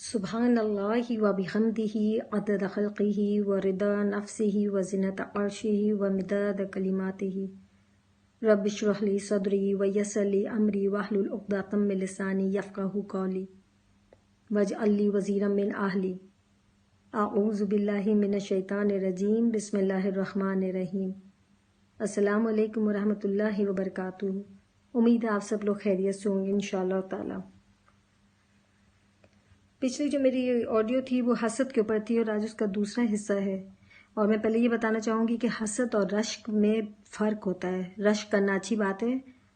سبحان اللہ و بحمدہ عدد خلقہ و رضا نفسہ و زنۃ عرشہ و مداد کلماتہ۔ رب اشرح لی صدری و یسر لی امری واحلل عقدۃ من لسانی یفقہوا قولی واجعل لی وزیرا من اہلی۔ اعوذ باللہ من الشیطان الرجیم، بسم اللہ الرحمن الرحیم۔ السلام علیکم ورحمۃ اللہ وبرکاتہ۔ امید ہے آپ سب لوگ خیریت سے ہوں گے انشاءاللہ تعالی۔ پچھلی جو میری آڈیو تھی وہ حسد کے اوپر تھی اور آج اس کا دوسرا حصہ ہے، اور میں پہلے یہ بتانا چاہوں گی کہ حسد اور رشک میں فرق ہوتا ہے۔ رشک کرنا اچھی بات ہے،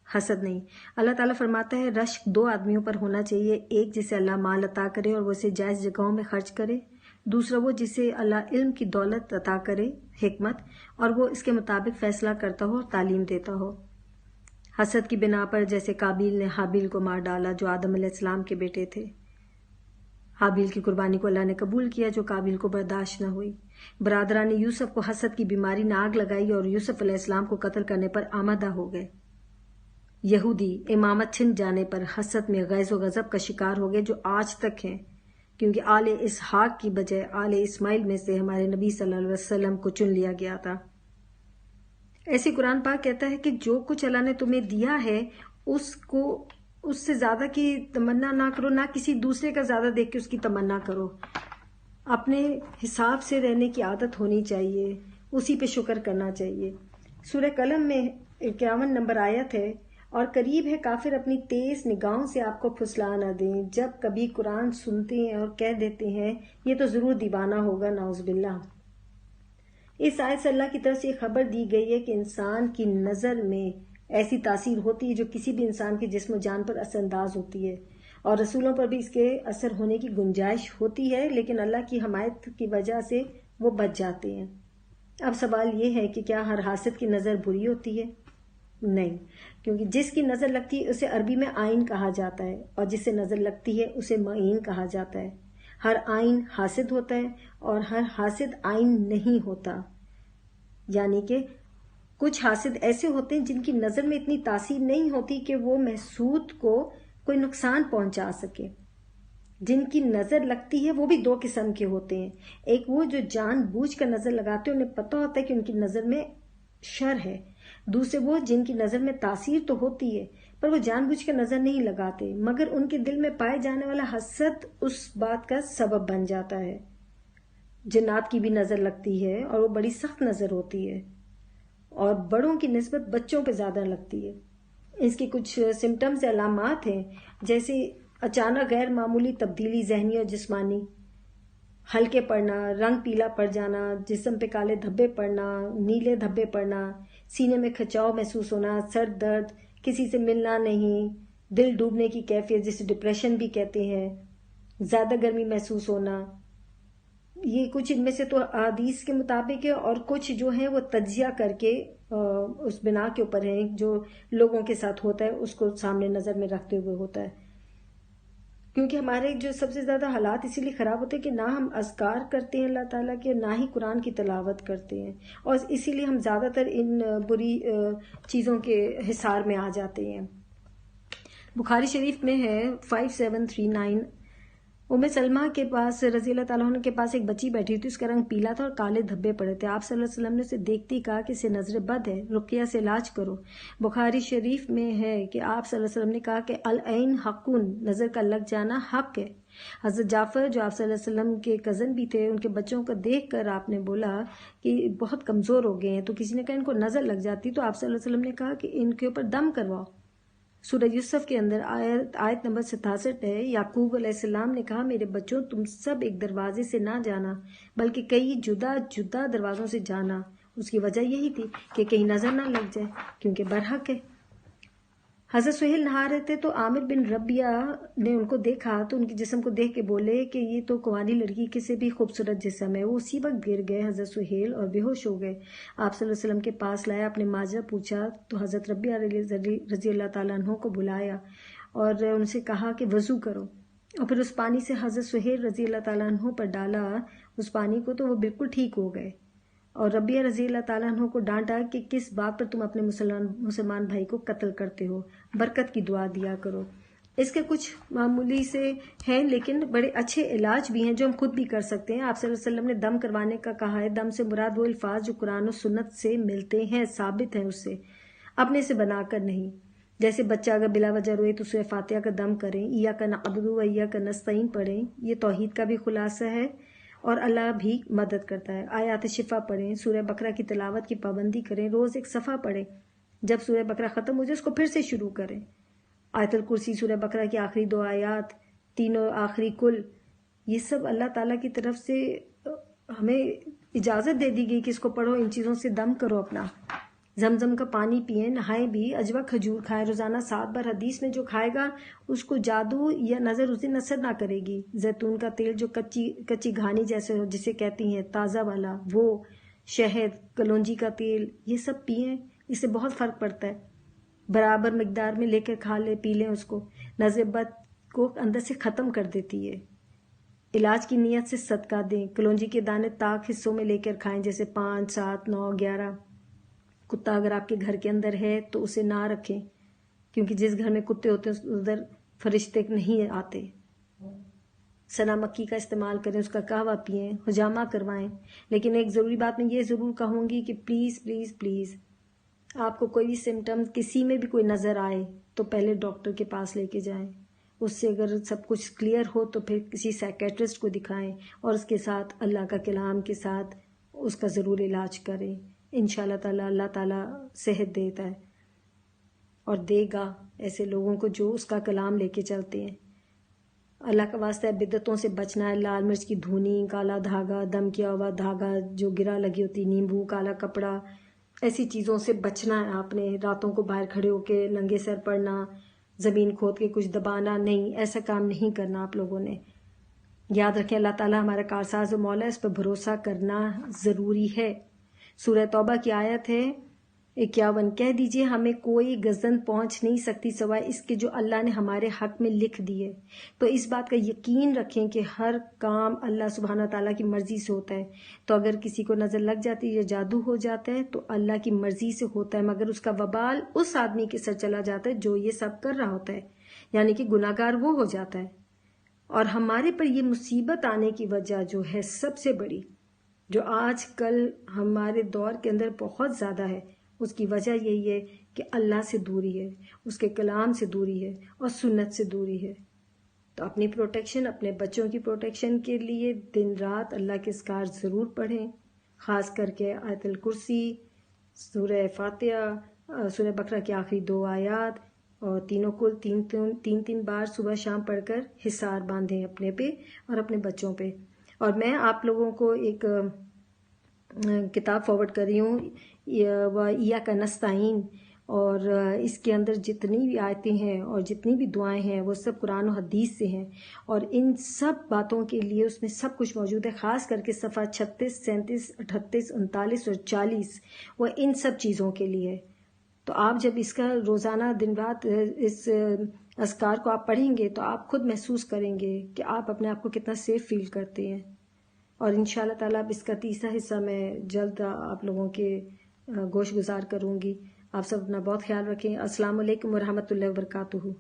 حسد نہیں۔ اللہ تعالیٰ فرماتا ہے رشک دو آدمیوں پر ہونا چاہیے، ایک جسے اللہ مال عطا کرے اور وہ اسے جائز جگہوں میں خرچ کرے، دوسرا وہ جسے اللہ علم کی دولت عطا کرے، حکمت، اور وہ اس کے مطابق فیصلہ کرتا ہو اور تعلیم دیتا ہو۔ حسد کی بنا پر جیسے قابیل نے حابیل کو مار ڈالا جو آدم علیہ السلام کے بیٹے تھے۔ حابیل کی قربانی کو اللہ نے قبول کیا جو قابیل کو برداشت نہ ہوئی۔ برادران یوسف کو حسد کی بیماری نے آگ لگائی اور یوسف علیہ السلام کو قتل کرنے پر آمادہ ہو گئے۔ یہودی امامت چھن جانے پر حسد میں غیظ و غضب کا شکار ہو گئے جو آج تک ہیں، کیونکہ آل اسحاق کی بجائے آل اسماعیل میں سے ہمارے نبی صلی اللہ علیہ وسلم کو چن لیا گیا تھا۔ ایسے قرآن پاک کہتا ہے کہ جو کچھ اللہ نے تمہیں دیا ہے اس سے زیادہ کی تمنا نہ کرو، نہ کسی دوسرے کا زیادہ دیکھ کے اس کی تمنا کرو۔ اپنے حساب سے رہنے کی عادت ہونی چاہیے، اسی پہ شکر کرنا چاہیے۔ سورہ قلم میں 51 نمبر آیت ہے، اور قریب ہے کافر اپنی تیز نگاہوں سے آپ کو پھسلا نہ دیں جب کبھی قرآن سنتے ہیں اور کہہ دیتے ہیں یہ تو ضرور دیوانہ ہوگا، نعوذ باللہ۔ اس آیت سے اللہ کی طرف سے یہ خبر دی گئی ہے کہ انسان کی نظر میں ایسی تاثیر ہوتی ہے جو کسی بھی انسان کے جسم و جان پر اثر انداز ہوتی ہے، اور رسولوں پر بھی اس کے اثر ہونے کی گنجائش ہوتی ہے، لیکن اللہ کی حمایت کی وجہ سے وہ بچ جاتے ہیں۔ اب سوال یہ ہے کہ کیا ہر حاسد کی نظر بری ہوتی ہے؟ نہیں، کیونکہ جس کی نظر لگتی ہے اسے عربی میں عین کہا جاتا ہے، اور جس سے نظر لگتی ہے اسے معین کہا جاتا ہے۔ ہر عین حاسد ہوتا ہے اور ہر حاسد عین نہیں ہوتا، یعنی کہ کچھ حاسد ایسے ہوتے ہیں جن کی نظر میں اتنی تاثیر نہیں ہوتی کہ وہ محسود کو کوئی نقصان پہنچا سکے۔ جن کی نظر لگتی ہے وہ بھی دو قسم کے ہوتے ہیں، ایک وہ جو جان بوجھ کر نظر لگاتے ہیں، انہیں پتہ ہوتا ہے کہ ان کی نظر میں شر ہے، دوسرے وہ جن کی نظر میں تاثیر تو ہوتی ہے پر وہ جان بوجھ کر نظر نہیں لگاتے، مگر ان کے دل میں پائے جانے والا حسد اس بات کا سبب بن جاتا ہے۔ جنات کی بھی نظر لگتی ہے اور وہ بڑی سخت نظر ہوتی ہے، اور بڑوں کی نسبت بچوں پہ زیادہ لگتی ہے۔ اس کی کچھ سمٹمز علامات ہیں، جیسے اچانک غیر معمولی تبدیلی ذہنی اور جسمانی، ہلکے پڑنا، رنگ پیلا پڑ جانا، جسم پہ کالے دھبے پڑنا، نیلے دھبے پڑنا، سینے میں کھچاؤ محسوس ہونا، سر درد، کسی سے ملنا نہیں، دل ڈوبنے کی کیفیت جسے ڈپریشن بھی کہتے ہیں، زیادہ گرمی محسوس ہونا۔ یہ کچھ ان میں سے تو احادیث کے مطابق ہے، اور کچھ جو ہیں وہ تجزیہ کر کے اس بنا کے اوپر ہیں جو لوگوں کے ساتھ ہوتا ہے اس کو سامنے نظر میں رکھتے ہوئے ہوتا ہے۔ کیونکہ ہمارے جو سب سے زیادہ حالات اسی لیے خراب ہوتے ہیں کہ نہ ہم اذکار کرتے ہیں اللہ تعالیٰ کے، نہ ہی قرآن کی تلاوت کرتے ہیں، اور اسی لیے ہم زیادہ تر ان بری چیزوں کے حصار میں آ جاتے ہیں۔ بخاری شریف میں ہے 5739، ام سلمہ کے پاس رضی اللہ تعالیٰ عنہ کے پاس ایک بچی بیٹھی تھی، اس کا رنگ پیلا تھا اور کالے دھبے پڑے تھے۔ آپ صلی اللہ علیہ وسلم نے اسے دیکھتے ہی کہا کہ اسے نظر بد ہے، رقیہ سے علاج کرو۔ بخاری شریف میں ہے کہ آپ صلی اللہ علیہ وسلم نے کہا کہ العین حقن، نظر کا لگ جانا حق ہے۔ حضرت جعفر جو آپ صلی اللہ علیہ وسلم کے کزن بھی تھے، ان کے بچوں کو دیکھ کر آپ نے بولا کہ بہت کمزور ہو گئے ہیں، تو کسی نے کہا ان کو نظر لگ جاتی، تو آپ صلی اللہ علیہ وسلم نے کہا کہ ان کے اوپر دم کرواؤ۔ سورہ یوسف کے اندر آیت نمبر 67 ہے، یعقوب علیہ السلام نے کہا میرے بچوں تم سب ایک دروازے سے نہ جانا بلکہ کئی جدا جدا دروازوں سے جانا۔ اس کی وجہ یہی تھی کہ کہیں نظر نہ لگ جائے، کیونکہ برحق ہے۔ حضرت سہیل نہا رہے تھے تو عامر بن ربیہ نے ان کو دیکھا تو ان کے جسم کو دیکھ کے بولے کہ یہ تو کنواری لڑکی کے سے بھی خوبصورت جسم ہے۔ وہ اسی وقت گر گئے حضرت سہیل اور بے ہوش ہو گئے۔ آپ صلی اللہ علیہ وسلم کے پاس لایا، اپنے ماجرا پوچھا تو حضرت ربیہ رضی اللہ تعالیٰ عنہ کو بلایا اور ان سے کہا کہ وضو کرو، اور پھر اس پانی سے حضرت سہیل رضی اللہ تعالیٰ عنہ پر ڈالا اس پانی کو، تو وہ بالکل ٹھیک ہو گئے۔ اور ربیہ رضی اللہ تعالیٰ عنہ کو ڈانٹا کہ کس بات پر تم اپنے مسلمان بھائی کو قتل کرتے ہو، برکت کی دعا دیا کرو۔ اس کے کچھ معمولی سے ہیں لیکن بڑے اچھے علاج بھی ہیں جو ہم خود بھی کر سکتے ہیں. آپ صلی اللہ علیہ وسلم نے دم کروانے کا کہا ہے. دم سے مراد وہ الفاظ جو قرآن و سنت سے ملتے ہیں، ثابت ہیں، اس سے اپنے سے بنا کر نہیں. جیسے بچہ اگر بلا وجہ روئے تو سورہ فاتحہ کا دم کریں، ایاک نعبد و ایاک نستعین پڑھیں. یہ توحید کا بھی خلاصہ ہے اور اللہ بھی مدد کرتا ہے. آیات شفا پڑھیں، سورہ بقرہ کی تلاوت کی پابندی کریں، روز ایک صفحہ پڑھیں. جب سورہ بقرہ ختم ہو جائے اس کو پھر سے شروع کریں. آیت الکرسی، سورہ بقرہ کی آخری 2 آیات، تینوں آخری کل، یہ سب اللہ تعالیٰ کی طرف سے ہمیں اجازت دے دی گئی کہ اس کو پڑھو، ان چیزوں سے دم کرو اپنا. زمزم کا پانی پئیں، نہائیں بھی، اجوا کھجور کھائیں روزانہ 7 بار. حدیث میں جو کھائے گا اس کو جادو یا نظر اس دن اثر نہ کرے گی. زیتون کا تیل جو کچی گھانی جیسے ہو جسے کہتی ہیں تازہ والا، وہ، شہد، کلونجی کا تیل، یہ سب پئیں، اس سے بہت فرق پڑتا ہے. برابر مقدار میں لے کر کھا لیں، پی لیں اس کو. نظر بد کو اندر سے ختم کر دیتی ہے. علاج کی نیت سے صدقہ دیں. کلونجی کے دانے طاق حصوں میں لے کر کھائیں، جیسے 5، 7، 9، 11. کتا اگر آپ کے گھر کے اندر ہے تو اسے نہ رکھیں، کیونکہ جس گھر میں کتے ہوتے ہیں ادھر فرشتے نہیں آتے. سنا مکی کا استعمال کریں، اس کا قہوہ پئیں، حجامہ کروائیں. لیکن ایک ضروری بات میں یہ ضرور کہوں گی کہ پلیز پلیز پلیز آپ کو کوئی بھی سمٹم کسی میں بھی کوئی نظر آئے تو پہلے ڈاکٹر کے پاس لے کے جائیں. اس سے اگر سب کچھ کلیئر ہو تو پھر کسی سائیکیٹرسٹ کو دکھائیں اور اس کے ساتھ اللہ کا کلام کے ساتھ اس کا ضرور علاج کریں. انشاءاللہ تعالیٰ اللہ تعالیٰ صحت دیتا ہے اور دے گا ایسے لوگوں کو جو اس کا کلام لے کے چلتے ہیں. اللہ کا واسطہ ہے، بدعتوں سے بچنا ہے. لال مرچ کی دھونی، کالا دھاگا، دم کیا ہوا دھاگا جو گرا لگی ہوتی، نیمبو، کالا کپڑا، ایسی چیزوں سے بچنا ہے. آپ نے راتوں کو باہر کھڑے ہو کے ننگے سر پڑنا، زمین کھود کے کچھ دبانا نہیں، ایسا کام نہیں کرنا آپ لوگوں نے. یاد رکھیں اللہ تعالیٰ ہمارا کارساز و مولا، اس پر بھروسہ کرنا ضروری ہے. سورہ توبہ کی آیت ہے 51. کہہ دیجئے ہمیں کوئی گزن پہنچ نہیں سکتی سوائے اس کے جو اللہ نے ہمارے حق میں لکھ دیے. تو اس بات کا یقین رکھیں کہ ہر کام اللہ سبحانہ تعالیٰ کی مرضی سے ہوتا ہے. تو اگر کسی کو نظر لگ جاتی ہے یا جادو ہو جاتا ہے تو اللہ کی مرضی سے ہوتا ہے، مگر اس کا وبال اس آدمی کے سر چلا جاتا ہے جو یہ سب کر رہا ہوتا ہے، یعنی کہ گناہ گار وہ ہو جاتا ہے. اور ہمارے پر یہ مصیبت آنے کی وجہ جو ہے سب سے بڑی، جو آج کل ہمارے دور کے اندر بہت زیادہ ہے، اس کی وجہ یہی ہے کہ اللہ سے دوری ہے، اس کے کلام سے دوری ہے اور سنت سے دوری ہے. تو اپنی پروٹیکشن، اپنے بچوں کی پروٹیکشن کے لیے دن رات اللہ کے اذکار ضرور پڑھیں، خاص کر کے آیت الکرسی، سورہ فاتحہ، سورہ بقرہ کی آخری 2 آیات اور تینوں کل 3 بار صبح شام پڑھ کر حصار باندھیں اپنے پہ اور اپنے بچوں پہ. اور میں آپ لوگوں کو ایک کتاب فارورڈ کر رہی ہوں، ایاک نستعین، اور اس کے اندر جتنی بھی آیتیں ہیں اور جتنی بھی دعائیں ہیں وہ سب قرآن و حدیث سے ہیں، اور ان سب باتوں کے لیے اس میں سب کچھ موجود ہے. خاص کر کے صفحہ 36، 37، 38، 39 اور 40 وہ ان سب چیزوں کے لیے. تو آپ جب اس کا روزانہ دن رات اس اذکار کو آپ پڑھیں گے تو آپ خود محسوس کریں گے کہ آپ اپنے آپ کو کتنا سیف فیل کرتے ہیں. اور انشاءاللہ تعالیٰ اب اس کا تیسرا حصہ میں جلد آپ لوگوں کے گوش گزار کروں گی. آپ سب اپنا بہت خیال رکھیں. السلام علیکم ورحمۃ اللہ وبرکاتہ.